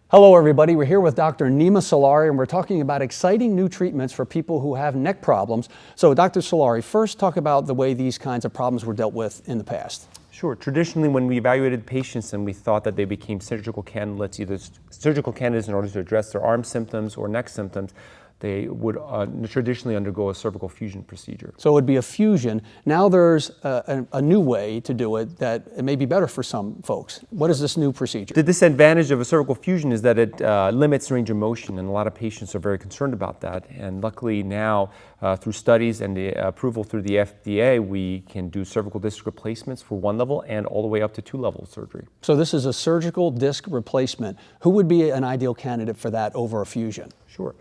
Hello everybody, we're here with Dr. Nima Salari and we're talking about exciting new treatments for people who have neck problems. So Dr. Salari, first talk about the way these kinds of problems were dealt with in the past. Sure. Traditionally, when we evaluated patients and we thought that they became surgical candidates, either surgical candidates in order to address their arm symptoms or neck symptoms, they would traditionally undergo a cervical fusion procedure. So it would be a fusion. Now there's a new way to do it that it may be better for some folks. What is this new procedure? The disadvantage of a cervical fusion is that it limits range of motion, and a lot of patients are very concerned about that. And luckily now, through studies and the approval through the FDA, we can do cervical disc replacements for 1 level and all the way up to 2 level surgery. So this is a surgical disc replacement. Who would be an ideal candidate for that over a fusion? Sure.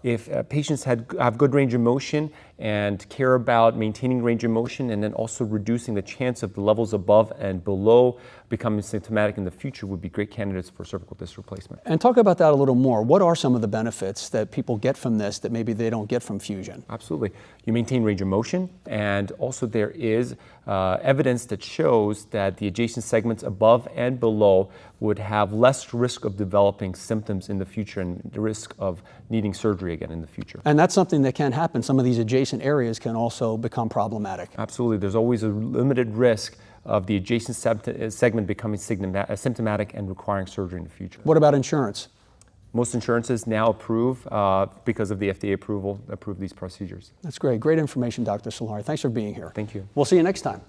If patients have good range of motion and care about maintaining range of motion and then also reducing the chance of the levels above and below becoming symptomatic in the future, would be great candidates for cervical disc replacement. And talk about that a little more. What are some of the benefits that people get from this that maybe they don't get from fusion? Absolutely. You maintain range of motion, and also there is evidence that shows that the adjacent segments above and below would have less risk of developing symptoms in the future and the risk of needing surgery again in the future. And that's something that can happen. Some of these adjacent areas can also become problematic. Absolutely. There's always a limited risk of the adjacent segment becoming symptomatic and requiring surgery in the future. What about insurance? Most insurances now approve, because of the FDA approve these procedures. That's great. Great information, Dr. Salari. Thanks for being here. Thank you. We'll see you next time.